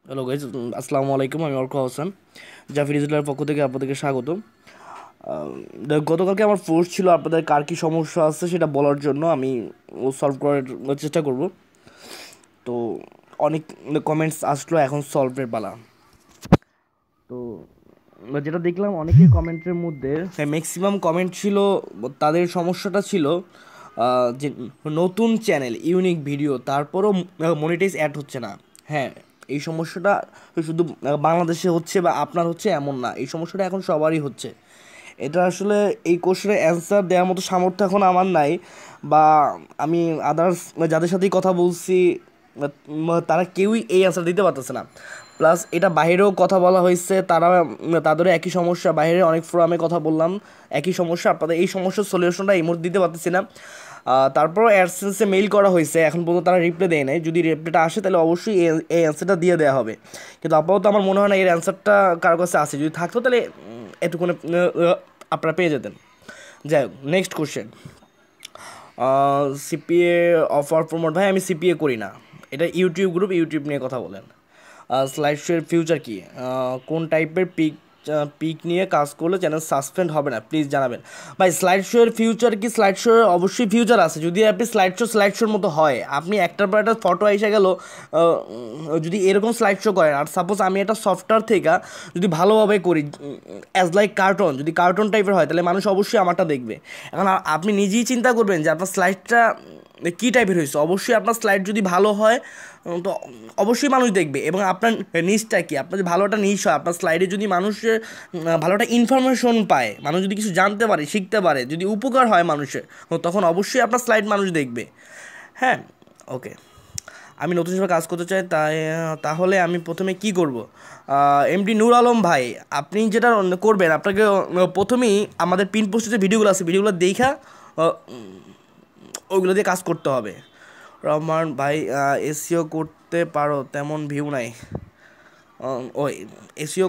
Hello guys, আসসালামু আলাইকুম। আমি অর্ক হোসেন, জাফি ডিজিটালের পক্ষ থেকে আপনাদেরকে স্বাগত। গতকালকে আমার ফোর্স ছিল আপনাদের কার কী সমস্যা আছে সেটা বলার জন্য। আমি সলভ করার চেষ্টা করব। তো অনেক কমেন্টস আসলো, এখন সলভের পালা। তো যেটা দেখলাম অনেকের কমেন্টের মধ্যে ম্যাক্সিমাম কমেন্ট ছিল, তাদের সমস্যাটা ছিল যে নতুন চ্যানেল, ইউনিক ভিডিও, তারপরও মনিটাইজ অ্যাড হচ্ছে না। হ্যাঁ, এই সমস্যাটা শুধু বাংলাদেশে হচ্ছে বা আপনার হচ্ছে এমন না, এই সমস্যাটা এখন সবারই হচ্ছে। এটা আসলে এই কোশ্চেনের অ্যান্সার দেওয়ার মতো সামর্থ্য এখন আমার নাই, বা আমি আদার্স যাদের সাথেই কথা বলছি তারা কেউই এই অ্যান্সার দিতে পারতেছে না। প্লাস এটা বাইরেও কথা বলা হয়েছে, তাদেরও একই সমস্যা। বাইরে অনেক ফোরামে কথা বললাম, একই সমস্যা। আপনাদের এই সমস্যার সলিউশনটা এই মুহূর্তে দিতে পারতেছি না। তারপরও অ্যাডসেন্সে মেইল করা হয়েছে, এখন পর্যন্ত তারা রিপ্লাই দেয় নাই। যদি রিপ্লাইটা আসে তাহলে অবশ্যই এই অ্যান্সারটা দিয়ে দেওয়া হবে। কিন্তু আপাতত আমার মনে হয় না এর অ্যান্সারটা কারো কাছে আছে। যদি থাকতো তাহলে এতক্ষণে আপনারা পেয়ে যেতেন। যাই হোক, next question. CPA offer promote. ভাই, আমি সিপিএ করি না, এটা ইউটিউব গ্রুপ, ইউটিউব নিয়ে কথা বলেন। স্লাইড শোয়ের ফিউচার কি? কোন টাইপের পিক নিয়ে কাজ করলে চ্যানেল সাসপেন্ড হবে না, প্লিজ জানাবেন। ভাই, স্লাইড শোয়ের ফিউচার কি? স্লাইড শোয়ের অবশ্যই ফিউচার আছে, যদি আপনি স্লাইড শোর মতো হয়। আপনি একটার পর একটা ফটো এসে গেল, যদি এরকম স্লাইড শো করেন, আর সাপোজ আমি একটা সফটওয়্যার থেকে যদি ভালোভাবে করি, অ্যাজ লাইক কার্টুন, যদি কার্টুন টাইপের হয় তাহলে মানুষ অবশ্যই আমারটা দেখবে। এখন আপনি নিজেই চিন্তা করবেন যে আপনার স্লাইডটা কী টাইপের হয়েছে। অবশ্যই আপনার স্লাইড যদি ভালো হয় তো অবশ্যই মানুষ দেখবে। এবং আপনার নিচটা কি, আপনার যদি ভালো একটা নিচ হয়, আপনার স্লাইডে যদি মানুষের ভালো একটা ইনফরমেশন পায়, মানুষ যদি কিছু জানতে পারে, শিখতে পারে, যদি উপকার হয় মানুষের, তখন অবশ্যই আপনার স্লাইড মানুষ দেখবে। হ্যাঁ, ওকে। আমি নতুন হিসেবে কাজ করতে চাই, তাহলে আমি প্রথমে কি করব? এমডি নূর আলম ভাই, আপনি যেটা করবেন, আপনাকে প্রথমেই আমাদের পিন পোস্টে যে ভিডিওগুলো আছে, ভিডিওগুলো দেখা ওইগুলো দিয়ে কাজ করতে হবে। রহমান ভাই, এসিও করতে পারো, তেমন ভিউ নাই। ওই এসিও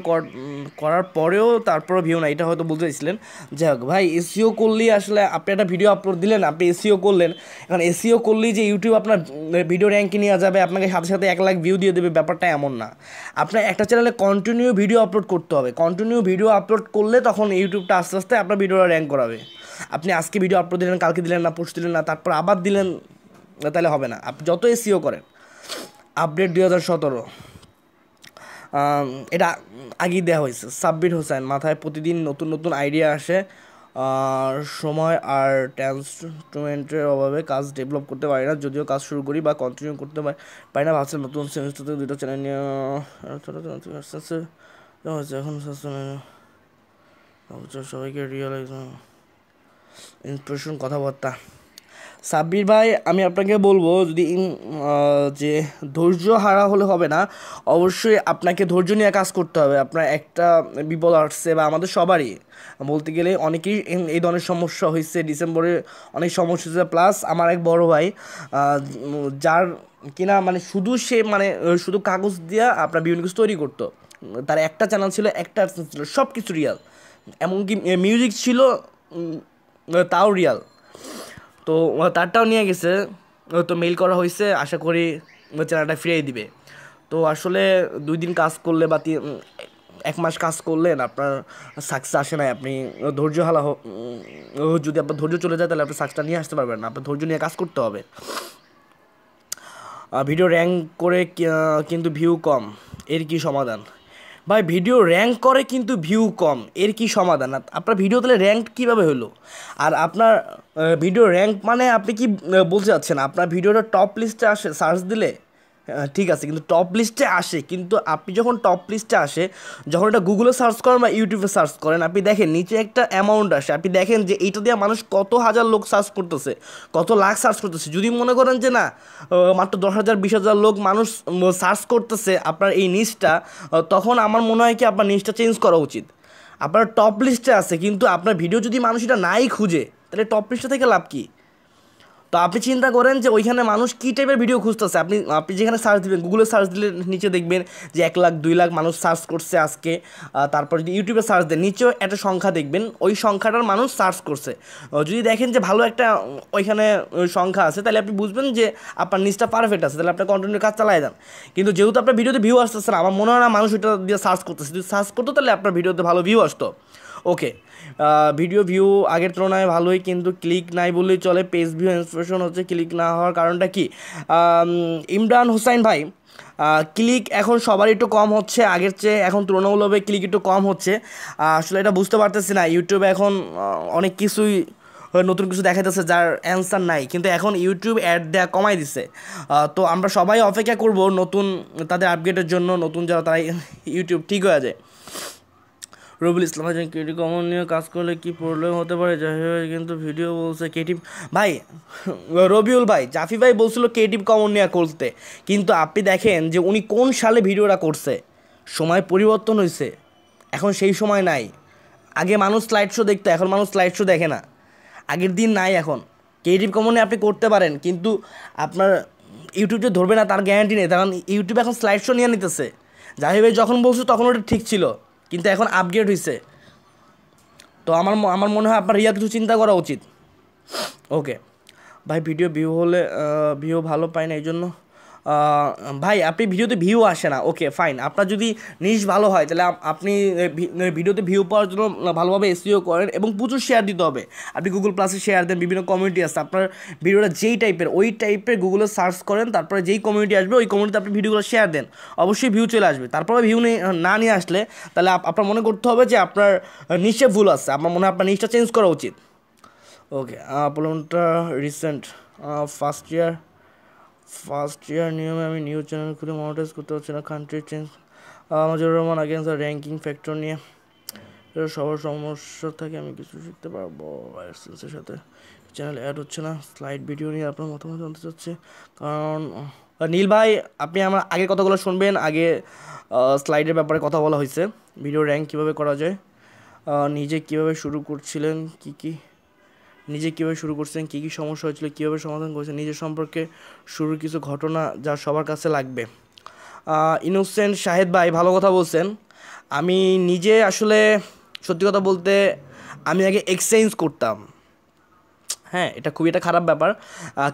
করার পরেও তারপরে ভিউ নাই, এটা হয়তো বলতে চাইছিলেন। যাই হোক ভাই, এসিও করলেই আসলে আপনি একটা ভিডিও আপলোড দিলেন, আপনি এসিও করলেন। এখন এসিও করলেই যে ইউটিউব আপনার ভিডিও র্যাঙ্কে নিয়ে যাবে, আপনাকে সাথে সাথে 1 লাখ ভিউ দিয়ে দেবে, ব্যাপারটা এমন না। আপনার একটা চ্যানেলে কন্টিনিউ ভিডিও আপলোড করতে হবে। কন্টিনিউ ভিডিও আপলোড করলে তখন ইউটিউবটা আস্তে আস্তে আপনার ভিডিওটা র্যাঙ্ক করাবে। আপনি আজকে ভিডিও আপলোড দিলেন, কালকে দিলেন না, পরশু দিলেন না, তারপর আবার দিলেন, তাহলে হবে না। আপনি যত এসিও করেন। আপডেট 2017, এটা আগেই দেওয়া হয়েছে। সাব্বির হোসেন, মাথায় প্রতিদিন নতুন নতুন আইডিয়া আসে, আর সময় আর ট্যালেন্টের অভাবে কাজ ডেভেলপ করতে পারি না। যদিও কাজ শুরু করি বা কন্টিনিউ করতে পারি না। ভাবছিলাম নতুন সেমিস্টার থেকে 2টা চ্যানেল নিয়ে এখন সবাইকে রিয়েলাইজ ইন্সপিরেশন কথাবার্তা। সাব্বির ভাই, আমি আপনাকে বলবো, যদি যে ধৈর্য হারা হলে হবে না, অবশ্যই আপনাকে ধৈর্য নিয়ে কাজ করতে হবে। আপনার একটা বিপদ আসছে, বা আমাদের সবারই বলতে গেলে অনেকেই এই ধরনের সমস্যা হয়েছে। ডিসেম্বরে অনেক সমস্যা হয়েছে। প্লাস আমার এক বড় ভাই, যার কিনা মানে শুধু সে মানে শুধু কাগজ দিয়ে আপনার বিভিন্ন কিছু তৈরি করতো। তার একটা চ্যানেল ছিল, একটা ছিল, সব কিছু রিয়াল, এমনকি মিউজিক ছিল, তাও রিয়াল। তো তারটাও নিয়ে গেছে, তো মেইল করা হয়েছে, আশা করি চ্যানেলটা ফিরিয়ে দিবে। তো আসলে 2 দিন কাজ করলে বা 1 মাস কাজ করলেন, আপনার সাকসেস আসে নাই। আপনি ধৈর্য হারা যদি আপনার ধৈর্য চলে যায় তাহলে আপনি সাকসেসটা নিয়ে আসতে পারবেন না। আপনার ধৈর্য নিয়ে কাজ করতে হবে। ভিডিও র্যাঙ্ক করে কিন্তু ভিউ কম, এর কি সমাধান? ভাই, ভিডিও র্যাঙ্ক করে কিন্তু ভিউ কম, এর কি সমাধান? আপনার ভিডিও তাহলে র্যাঙ্ক কীভাবে হলো? আর আপনার ভিডিও র্যাঙ্ক মানে আপনি কি বলতে চাচ্ছেন আপনার ভিডিওটা টপ লিস্টে আসে সার্চ দিলে? ঠিক আছে, কিন্তু টপ লিস্টে আসে, কিন্তু আপনি যখন টপ লিস্টে আসে, যখন এটা গুগলে সার্চ করেন বা ইউটিউবে সার্চ করেন, আপনি দেখেন নিচে একটা অ্যামাউন্ট আসে। আপনি দেখেন যে এইটা দিয়ে মানুষ কত হাজার লোক সার্চ করতেছে, কত লাখ সার্চ করতেছে। যদি মনে করেন যে না, মাত্র 10,000 20,000 লোক মানুষ সার্চ করতেছে আপনার এই নিচটা, তখন আমার মনে হয় কি আপনার নিচটা চেঞ্জ করা উচিত। আপনার টপ লিস্টে আছে, কিন্তু আপনার ভিডিও যদি মানুষ এটা নাই খুঁজে, তাহলে টপ লিস্টে থেকে লাভ কী? তো আপনি চিন্তা করেন যে ওইখানে মানুষ কী টাইপের ভিডিও খুঁজতেছে। আপনি আপনি যেখানে সার্চ দিবেন, গুগলে সার্চ দিলে নিচে দেখবেন যে 1 লাখ 2 লাখ মানুষ সার্চ করছে আজকে। তারপর যদি ইউটিউবে সার্চ দেন নিচেও একটা সংখ্যা দেখবেন, ওই সংখ্যাটার মানুষ সার্চ করছে। যদি দেখেন যে ভালো একটা ওইখানে সংখ্যা আছে, তাহলে আপনি বুঝবেন যে আপনার নিচটা পারফেক্ট আছে, তাহলে আপনার কন্টেন্টের কাজ চালাই যান। কিন্তু যেহেতু আপনার ভিডিওতে ভিউ আসতেছে না, আমার মনে হয় না মানুষ ওইটা দিয়ে সার্চ করতেছে। যদি সার্চ করতো তাহলে আপনার ভিডিওতে ভালো ভিউ আসতো। ওকে, ভিডিও ভিউ আগের তুলনায় ভালোই, কিন্তু ক্লিক নাই বললেই চলে। পেজ ভিউ ইন্সপিরেশন হচ্ছে, ক্লিক না হওয়ার কারণটা কি? ইমরান হোসাইন ভাই, ক্লিক এখন সবারই একটু কম হচ্ছে আগের চেয়ে, এখন তুলনামূলকভাবে ক্লিক একটু কম হচ্ছে। আসলে এটা বুঝতে পারতেছি না, ইউটিউবে এখন অনেক কিছুই নতুন কিছু দেখাইতেছে যার অ্যান্সার নাই, কিন্তু এখন ইউটিউব অ্যাড দেওয়া কমাই দিছে। তো আমরা সবাই অপেক্ষা করব নতুন তাদের আপডেটের জন্য, নতুন যারা তারা ইউটিউব ঠিক হয়ে যায়। রবিউল ইসলাম ভাই, ক্রিয়েটিভ কমন নিয়ে কাজ করলে কি প্রবলেম হতে পারে? যাই হোক, কিন্তু ভিডিও বলছে ক্রিয়েটিভ ভাই, রবিউল ভাই, জাফি ভাই বলছিল ক্রিয়েটিভ কমন নিয়ে করতে, কিন্তু আপনি দেখেন যে উনি কোন সালে ভিডিওটা করছে। সময় পরিবর্তন হয়েছে, এখন সেই সময় নাই। আগে মানুষ স্লাইড শো দেখতো, এখন মানুষ স্লাইড শো দেখে না, আগের দিন নাই। এখন ক্রিয়েটিভ কমনে আপনি করতে পারেন, কিন্তু আপনার ইউটিউব যে ধরবে না তার গ্যারান্টি নেই, কারণ ইউটিউব এখন স্লাইড শো নিয়ে নিতেছে। জাহিদ ভাই যখন বলছো তখন ওটা ঠিক ছিল, কিন্তু এখন আপগ্রেড হয়েছে। তো আমার মনে হয় আপনার রিয়া কিছু চিন্তা করা উচিত। ওকে ভাই, ভিডিও ভিউ হলে ভিউ ভালো পায় না, এই জন্য ভাই আপনি ভিডিওতে ভিউ আসে না। ওকে ফাইন, আপনার যদি নিশ ভালো হয় তাহলে আপনি ভিডিওতে ভিউ পাওয়ার জন্য ভালোভাবে এসইও করেন এবং প্রচুর শেয়ার দিতে হবে। আপনি গুগল প্লাসে শেয়ার দেন, বিভিন্ন কমিউনিটি আছে, আপনার ভিডিওটা যেই টাইপের ওই টাইপের গুগলে সার্চ করেন, তারপরে যেই কমিউনিটি আসবে ওই কমিউনিটিতে আপনি ভিডিওগুলো শেয়ার দেন, অবশ্যই ভিউ চলে আসবে। তারপরে ভিউ না নিয়ে আসলে তাহলে আপনার মনে করতে হবে যে আপনার নিশে ভুল আছে, আপনার মনে হয় আপনার নিশটা চেঞ্জ করা উচিত। ওকে, প্রবলেমটা রিসেন্ট ফার্স্ট ইয়ার নিয়মে আমি নিউজ চ্যানেল খুলে মনিটাইজ করতে পারছি না। কান্ট্রি চেঞ্জ, মাজুর রহমান আগেন্স র্যাঙ্কিং ফ্যাক্টর নিয়ে সবার সমস্যা থাকে, আমি কিছু শিখতে পারবো অ্যাডসেন্সের সাথে। চ্যানেল অ্যাড হচ্ছে না। স্লাইড ভিডিও নিয়ে আপনার মতামত জানতে চাচ্ছি, কারণ নীল ভাই আপনি আমার আগের কথাগুলো শুনবেন। আগে স্লাইডের ব্যাপারে কথা বলা হয়েছে, ভিডিও র্যাঙ্ক কীভাবে করা যায়, নিজে কীভাবে শুরু করছিলেন, নিজে কীভাবে শুরু করছেন, কী কী সমস্যা হয়েছিল, কীভাবে সমাধান করেছেন, নিজের সম্পর্কে শুরুর কিছু ঘটনা যা সবার কাছে লাগবে। ইনোসেন্ট শাহেদ ভাই ভালো কথা বলছেন। আমি নিজে আসলে সত্যি কথা বলতে আমি আগে এক্সচেঞ্জ করতাম। হ্যাঁ, এটা খুবই একটা খারাপ ব্যাপার,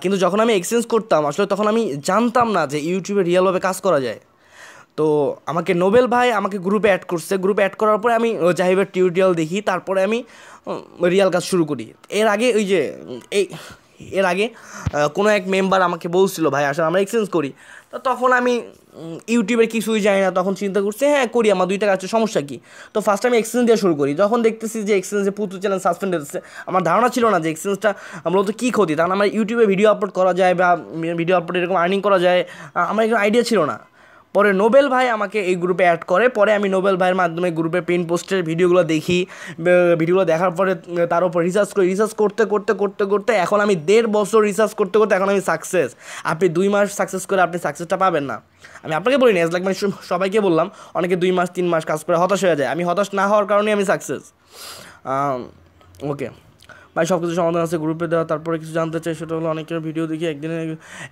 কিন্তু যখন আমি এক্সচেঞ্জ করতাম আসলে তখন আমি জানতাম না যে ইউটিউবে রিয়েলভাবে কাজ করা যায়। তো আমাকে নোবেল ভাই আমাকে গ্রুপে অ্যাড করছে, গ্রুপে অ্যাড করার পরে আমি জাহিবের টিউটোরিয়াল দেখি, তারপরে আমি রিয়াল কাজ শুরু করি। এর আগে এর আগে কোনো এক মেম্বার আমাকে বলছিল ভাই আসলে আমরা এক্সচেঞ্জ করি, তো তখন আমি ইউটিউবের কিছুই জানি না, তখন চিন্তা করছি হ্যাঁ করি, আমার 2 টাকা আছে, সমস্যা কী। তো ফার্স্ট আমি এক্সচেঞ্জ দিয়ে শুরু করি, যখন দেখতেছি যে এক্সচেঞ্জে প্রচুর চ্যানেল সাসপেন্ড হচ্ছে, আমার ধারণা ছিল না যে এক্সচেঞ্জটা মূলত কী ক্ষতি, কারণ আমার ইউটিউবে ভিডিও আপলোড করা যায় বা ভিডিও আপলোড এরকম আর্নিং করা যায়, আমার এরকম আইডিয়া ছিল না। পরে নোবেল ভাই আমাকে এই গ্রুপে অ্যাড করে, পরে আমি নোবেল ভাইয়ের মাধ্যমে গ্রুপে পিন পোস্টের ভিডিওগুলো দেখি, ভিডিওগুলো দেখার পরে তার উপর রিসার্চ করি, রিসার্চ করতে করতে করতে করতে এখন আমি 1.5 বছর রিসার্চ করতে করতে এখন আমি সাকসেস। আপনি 2 মাস সাকসেস করে আপনি সাকসেসটা পাবেন না। আমি আপনাকে বলিনি, লাইক মানে সবাইকে বললাম, অনেকে 2 মাস 3 মাস কাজ করে হতাশ হয়ে যায়, আমি হতাশ না হওয়ার কারণে আমি সাকসেস। ওকে ভাই, সব কিছু সমাধান আছে গ্রুপে দেওয়া। তারপরে কিছু জানতে চাই, সেটা হলো অনেকের ভিডিও দেখি একদিনে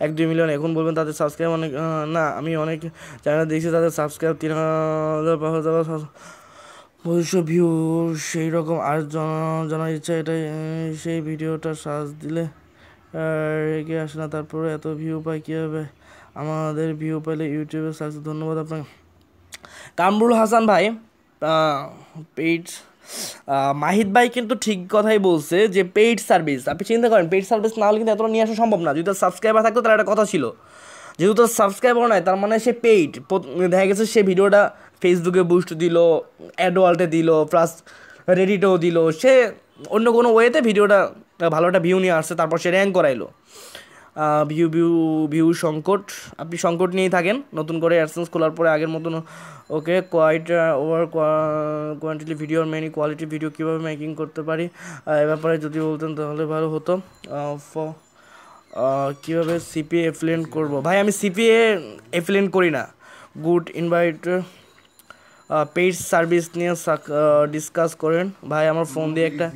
1-2 মিলিয়ন, এখন বলবেন তাদের সাবস্ক্রাইব অনেক না। আমি অনেক চ্যানেল দেখছি তাদের সাবস্ক্রাইব 3000 5000 ভবিষ্যৎ ভিউ সেই রকম। আর জানার ইচ্ছা এটাই, সেই ভিডিওটা সার্চ দিলে রেগে আসে না, তারপরে এত ভিউ পাই কীভাবে? আমাদের ভিউ পাইলে ইউটিউবে সার্চ। ধন্যবাদ আপনাকে। কামরুল হাসান ভাই, পেইড মাহিদ ভাই কিন্তু ঠিক কথাই বলছে যে পেইড সার্ভিস, আপনি চিন্তা করেন পেইড সার্ভিস না হলে কিন্তু এতটা নিয়ে আসা সম্ভব না। যদি তার সাবস্ক্রাইবার থাকতো তার একটা কথা ছিল, যেহেতু তার সাবস্ক্রাইবার নাই তার মানে সে পেইড। দেখা গেছে সে ভিডিওটা ফেসবুকে বুস্ট দিল, অ্যাডওয়াল্টে দিল, প্লাস রেডিটেও দিল, সে অন্য কোনো ওয়েতে ভিডিওটা ভালো একটা ভিউ নিয়ে আসছে, তারপর সে র্যাঙ্ক করাইলো। ভিউ সংকট, আপনি সংকট নিয়েই থাকেন, নতুন করে অ্যাডসেন্স খোলার পরে আগের মতন। Okay, quite over quantity video আর মেনি কোয়ালিটি ভিডিও কীভাবে মেকিং করতে পারি এ ব্যাপারে যদি বলতেন তাহলে ভালো হতো। কীভাবে সিপিএ এফিলিয়েন্ট করবো? ভাই আমি সিপিএ এফিলিয়েন্ট করি না। গুড ইনভাইট পেইড সার্ভিস নিয়ে ডিসকাস করেন। ভাই আমার ফোন দিয়ে একটা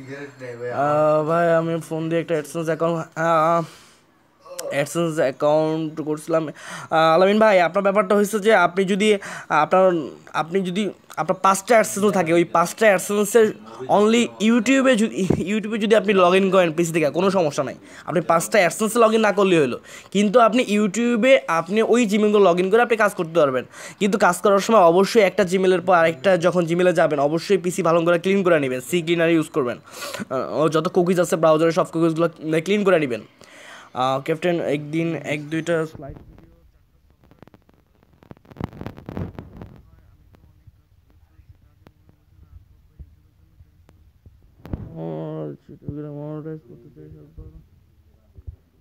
অ্যাডসেন্স অ্যাকাউন্ট অ্যাডসেন্স অ্যাকাউন্ট করছিলাম। আলামিন ভাই, আপনার ব্যাপারটা হয়েছে যে আপনি যদি আপনার 5টা অ্যাডসেন্সও থাকে, ওই 5টা অ্যাডসেন্সের অনলি ইউটিউবে যদি আপনি লগ ইন করেন পিসি থেকে, কোনো সমস্যা নাই। আপনি 5টা অ্যাডসেন্সে লগ ইন না করলেই হলো, কিন্তু আপনি ইউটিউবে আপনি ওই জিমেলগুলো লগ ইন করে আপনি কাজ করতে পারবেন। কিন্তু কাজ করার সময় অবশ্যই একটা জিমেলের পর আরেকটা যখন জিমেলে যাবেন, অবশ্যই পিসি ভালো করে ক্লিন করে নেবেন, সি ক্লিনার ইউজ করবেন। যত কুকিজ আছে ব্রাউজারে সব কুকিজগুলো ক্লিন করে নেবেন। ক্যাপ্টেন, একদিন 1-2টা স্লাইড মনিটাইজ করতে চাই,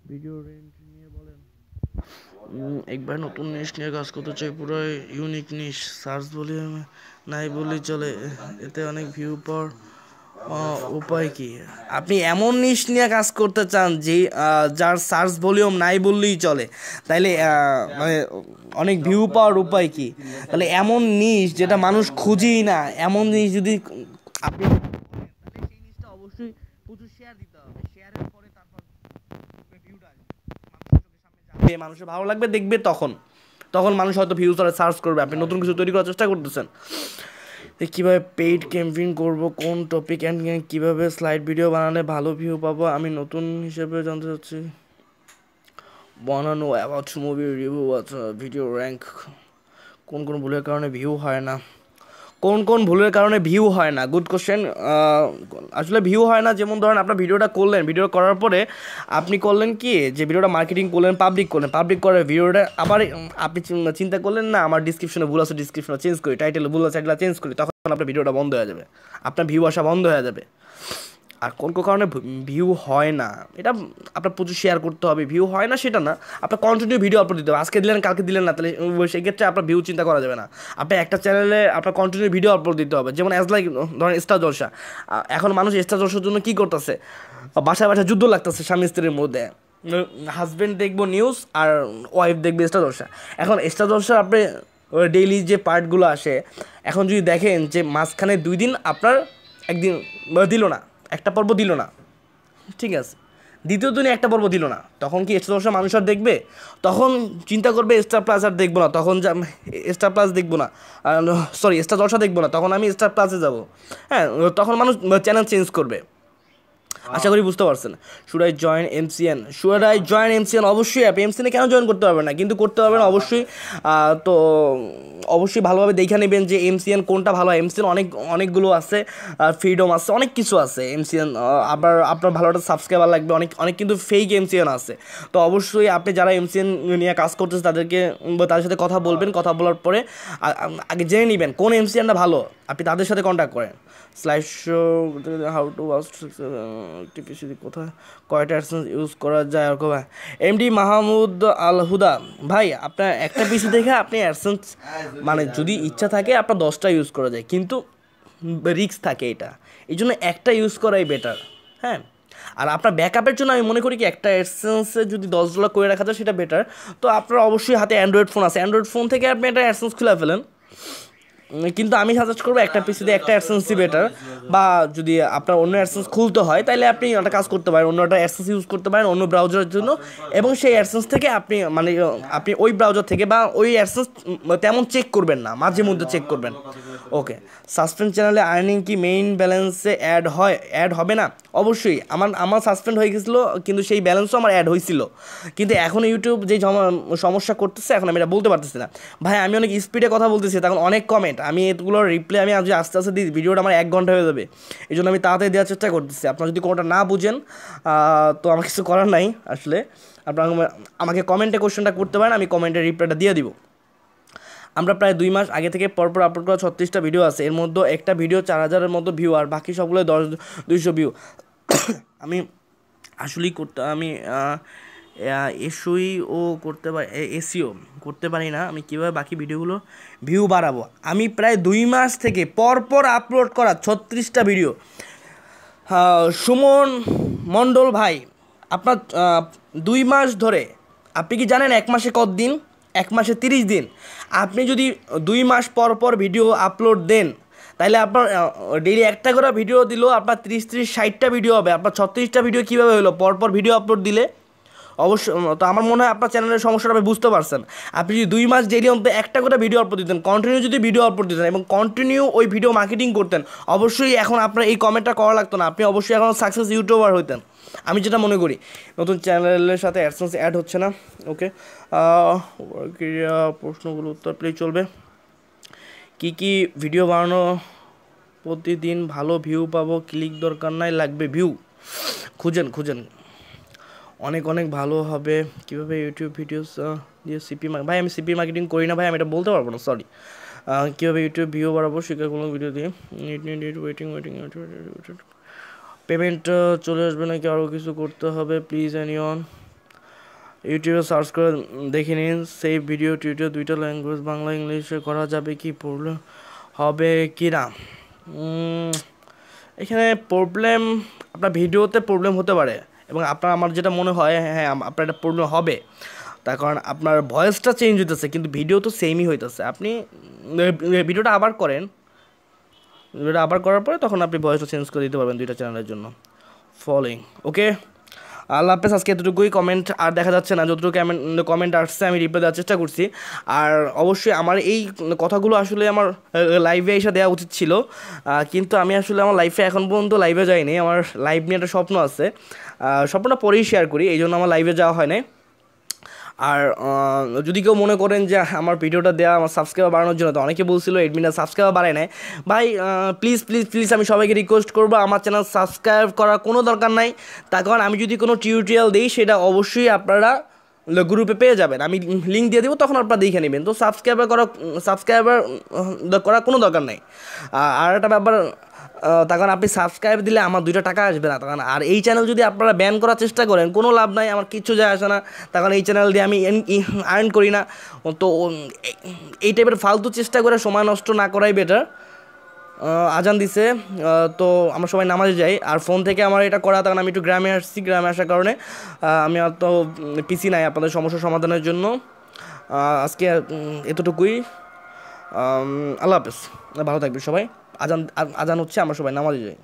ভিডিও রেন্ট নিয়ে বলেন। একবার নতুন নিশ নিয়ে কাজ করতে চাই, পুরো ইউনিক নিশ, সার্চ বলি নাই বললেই চলে, এতে অনেক ভিউ পাওয়ার উপায় কি? আপনি এমন নিশ নিয়ে কাজ করতে চান যে যার সার্চ ভলিউম নাই বললেই চলে, তাইলে মানে অনেক ভিউ পাওয়ার উপায় কি? তাহলে এমন নিশ যেটা মানুষ খুঁজেই না, এমন জিনিস যদি আপনি সেই নিশটা অবশ্যই প্রচুর শেয়ার দিতে হবে। শেয়ারের পরে তারপর ভিউটা আসবে, মানুষের ভালো লাগবে, দেখবে, তখন মানুষ হয়তো ভিউ সার্চ করবে। আপনি নতুন কিছু তৈরি করার চেষ্টা করতেছেন। কীভাবে পেইড ক্যাম্পেইন করব, কোন টপিক অ্যান্ড কীভাবে স্লাইড ভিডিও বানালে ভালো ভিউ পাবো, আমি নতুন হিসেবে জানতে চাচ্ছি। বানানো অ্যাবাউট মুভি রিভিউ, আচ্ছা, ভিডিও র্যাঙ্ক, কোন ভুলের কারণে ভিউ হয় না? Good question. আসলে ভিউ হয় না, যেমন ধরেন আপনার ভিডিওটা করলেন, ভিডিও করার পরে আপনি করলেন কি, যে ভিডিওটা মার্কেটিং করলেন, পাবলিক করে ভিডিওটা আবার আপনি চিন্তা করলেন না আমার ডিসক্রিপশনে ভুল আছে, ডিসক্রিপশনে চেঞ্জ করি, টাইটেলে ভুল আছে, টাইটেল চেঞ্জ করি, তখন আপনার ভিডিওটা বন্ধ হয়ে যাবে, আপনার ভিউ আসা বন্ধ হয়ে যাবে। আর কোন কারণে ভিউ হয় না, এটা আপনার প্রচুর শেয়ার করতে হবে। ভিউ হয় না সেটা না, আপনার কন্টিনিউ ভিডিও আপলোড দিতে হবে, আজকে দিলেন কালকে দিলেন না, তাহলে সেক্ষেত্রে আপনার ভিউ চিন্তা করা যাবে না। আপনার একটা চ্যানেলে আপনার কন্টিনিউ ভিডিও আপলোড দিতে হবে। যেমন লাইক ধরেন স্টার জলসা, এখন মানুষ স্টার জলসার জন্য কী করতেছে, বাসায় যুদ্ধ লাগতেছে স্বামী স্ত্রীর মধ্যে, হাজব্যান্ড দেখবো নিউজ আর ওয়াইফ দেখবে স্টার জলসা। এখন স্টার জলসা আপনি ডেইলি যে পার্টগুলো আসে, এখন যদি দেখেন যে মাঝখানে 2 দিন আপনার একদিন দিল না, একটা পর্ব দিল না, ঠিক আছে, দ্বিতীয় দিনে একটা পর্ব দিল না, তখন কি স্টার জলসা মানুষ আর দেখবে? তখন চিন্তা করবে স্টার প্লাস আর দেখবো না, তখন স্টার প্লাস দেখবো না, স্টার জলসা দেখবো না, তখন আমি স্টার প্লাসে যাবো। হ্যাঁ, তখন মানুষ চ্যানেল চেঞ্জ করবে। আশা করি বুঝতে পারছেন। Should I join এমসিএন? অবশ্যই। আপনি এমসিএনে কেন জয়েন করতে পারবেন না? কিন্তু করতে পারবেন অবশ্যই। তো অবশ্যই ভালোভাবে দেখে নেবেন যে এমসিএন কোনটা ভালো হয়। এমসিএন অনেকগুলো আছে, ফ্রিডম আছে, অনেক কিছু আছে এমসিএন। আবার আপনার ভালো একটা সাবস্ক্রাইবার লাগবে, অনেক কিন্তু ফেক এমসিএন আছে। তো অবশ্যই আপনি যারা এমসিএন নিয়ে কাজ করতেছে তাদের সাথে কথা বলবেন, কথা বলার পরে আগে জেনে নেবেন কোন এমসিএনটা ভালো, আপনি তাদের সাথে কন্ট্যাক্ট করেন। Slide show, how to TPC কোথায় কয়টা অ্যাডসেন্স ইউজ করা যায়? এমডি মাহমুদ আল হুদা ভাই, আপনার একটা পিসি দেখে আপনি অ্যাডসেন্স মানে যদি ইচ্ছা থাকে আপনার 10টা ইউজ করা যায়, কিন্তু রিস্ক থাকে এটা, এই জন্য একটা ইউজ করাই বেটার। হ্যাঁ, আর আপনার ব্যাকআপের জন্য আমি মনে করি কি একটা অ্যাডসেন্সে যদি $10 করে রাখা যায় সেটা বেটার। তো আপনার অবশ্যই হাতে অ্যান্ড্রয়েড ফোন আছে, অ্যান্ড্রয়েড ফোন থেকে আপনি একটা অ্যাডসেন্স খুলে ফেলেন, কিন্তু আমি সাজেস্ট করবো একটা পিসিতে একটা অ্যাডসেন্সই বেটার। বা যদি আপনার অন্য অ্যাডসেন্স খুলতে হয় তাহলে আপনি একটা কাজ করতে পারেন, অন্য একটা অ্যাডসেন্স ইউজ করতে পারেন অন্য ব্রাউজারের জন্য, এবং সেই অ্যাডসেন্স থেকে আপনি ওই ব্রাউজার থেকে বা ওই অ্যাডসেন্স তেমন চেক করবেন না, মাঝে মধ্যে চেক করবেন। ওকে, সাসপেন্ড চ্যানেলে আর্নিং কি মেইন ব্যালেন্সে অ্যাড হবে না? অবশ্যই। আমার সাসপেন্ড হয়ে গেছিলো, কিন্তু সেই ব্যালেন্সও আমার অ্যাড হয়েছিল, কিন্তু এখন ইউটিউব যে সমস্যা করতেছে, এখন আমি এটা বলতে পারতেছি না। ভাই, আমি অনেক স্পিডে কথা বলতেছি, তখন অনেক কমেন্ট, আমি এগুলোর রিপ্লাই আমি আজ আস্তে আস্তে দিই, ভিডিওটা আমার 1 ঘন্টা হয়ে যাবে, এই জন্য আমি তাড়াতাড়ি দেওয়ার চেষ্টা করতেছি। আপনারা যদি কোনোটা না বুঝেন তো আমার কিছু করার নাই আসলে, আপনারা আমাকে কমেন্টে কোশ্চেনটা করতে পারেন, আমি কমেন্টে রিপ্লাইটা দিয়ে দিব। আমরা প্রায় 2 মাস আগে থেকে পরপর আপলোড করা 36টা ভিডিও আছে, এর মধ্যে একটা ভিডিও 4000-এর মতো ভিউ, আর বাকি সবগুলো 200 ভিউ। আমি আসলেই এসইও করতে পারি না, আমি কীভাবে বাকি ভিডিওগুলো ভিউ বাড়াবো? আমি প্রায় 2 মাস থেকে পরপর আপলোড করা 36টা ভিডিও। সুমন মণ্ডল ভাই, আপনার 2 মাস ধরে, আপনি কি জানেন 1 মাসে কত দিন? 1 মাসে 30 দিন। আপনি যদি 2 মাস পর পর ভিডিও আপলোড দেন, তাহলে আপনার ডেইলি একটা করে ভিডিও দিলেও আপনার 30-60টা ভিডিও হবে। আপনার 36টা ভিডিও কীভাবে হলো পরপর ভিডিও আপলোড দিলে? অবশ্যই। তো আমার মনে হয় আপনার চ্যানেলের সমস্যাটা আপনি বুঝতে পারছেন। আপনি যদি 2 মাস ডেইলি অন্তত একটা করে ভিডিও আপলোড দিতেন, কন্টিনিউ যদি ভিডিও আপলোড দিতেন এবং কন্টিনিউ ওই ভিডিও মার্কেটিং করতেন, অবশ্যই এখন আপনার এই কমেন্টটা করা লাগতো না, আপনি অবশ্যই এখন সাকসেস ইউটিউবার হইতেন, আমি যেটা মনে করি। নতুন চ্যানেলের সাথে অ্যাডসেন্স অ্যাড হচ্ছে না, ওকে। প্রশ্নগুলো উত্তর প্লেই চলবে। কি কি ভিডিও বানানো প্রতিদিন ভালো ভিউ পাবো? ক্লিক দরকার নাই, লাগবে ভিউ। খুঁজেন খুঁজেন, অনেক অনেক ভালো হবে। কীভাবে ইউটিউব ভিডিওস দিয়ে সিপি ভাই, আমি সিপি মার্কেটিং করি না ভাই, আমি এটা বলতে পারবো না, সরি। কীভাবে ইউটিউব ভিউ বাড়াবো? শিকার কোনো ভিডিও দিয়ে ওয়েটিং পেমেন্ট চলে আসবে নাকি আরও কিছু করতে হবে? প্লিজ এনিওয়ান ইউটিউবে সার্চ করে দেখে নিন। সেই ভিডিও টিউটোরিয়াল 2টা ল্যাঙ্গুয়েজ, বাংলা ইংলিশে করা যাবে কি? প্রবলেম হবে কি না? এখানে প্রবলেম, আপনার ভিডিওতে প্রবলেম হতে পারে এবং আমার যেটা মনে হয়, হ্যাঁ আপনার একটা প্রবলেম হবে, তার কারণ আপনার ভয়েসটা চেঞ্জ হইতেছে কিন্তু ভিডিও তো সেমই হইতেছে। আপনি ভিডিওটা আবার করেন, ভিডিওটা আবার করার পরে তখন আপনি ভয়েসটা চেঞ্জ করে দিতে পারবেন 2টা চ্যানেলের জন্য। ফলোইং, ওকে। আল্লাহ হাফেজ। আজকে এতটুকুই, কমেন্ট আর দেখা যাচ্ছে না, যতটুকু কমেন্ট আসছে আমি রিপ্লাই দেওয়ার চেষ্টা করছি। আর অবশ্যই আমার এই কথাগুলো আসলে আমার লাইভে এসে দেওয়া উচিত ছিল, কিন্তু আমি আসলে আমার লাইফে এখন পর্যন্ত লাইভে যাইনি। আমার লাইভ নিয়ে একটা স্বপ্ন আছে, স্বপ্নটা পরেই শেয়ার করি, এই জন্য আমার লাইভে যাওয়া হয় না। আর যদি কেউ মনে করেন যে আমার ভিডিওটা দেওয়া আমার সাবস্ক্রাইবার বাড়ানোর জন্য, তো অনেকে বলছিল এডমিনরা সাবস্ক্রাইবার বাড়ায় নেয়, ভাই প্লিজ প্লিজ প্লিজ আমি সবাইকে রিকোয়েস্ট করবো আমার চ্যানেল সাবস্ক্রাইব করার কোনো দরকার নাই। তার কারণ আমি যদি কোনো টিউটোরিয়াল দিই সেটা অবশ্যই আপনারা গ্রুপে পেয়ে যাবেন, আমি লিঙ্ক দিয়ে দেবো, তখন আপনারা দেখে নেবেন। তো সাবস্ক্রাইবার করার কোনো দরকার নাই। আর একটা ব্যাপার, তার কারণ আপনি সাবস্ক্রাইব দিলে আমার 2টা টাকা আসবে না, তার কারণ আর এই চ্যানেল যদি আপনারা ব্যান করার চেষ্টা করেন কোনো লাভ নাই, আমার কিচ্ছু যায় আসে না, তার কারণ এই চ্যানেল দিয়ে আমি আর্ন করি না। তো এই টাইপের ফালতু চেষ্টা করে সময় নষ্ট না করাই বেটার। আজান দিছে, তো আমরা সবাই নামাজে যাই। আর ফোন থেকে আমার এটা করা, তখন আমি একটু গ্রামে আসছি, গ্রামে আসার কারণে আমি আর তো পিসি নাই আপনাদের সমস্যা সমাধানের জন্য। আজকে এতটুকুই, আল্লাহ হাফেজ, ভালো থাকবেন সবাই। আজান আজান হচ্ছে, আমরা সবাই নামাজে যাই।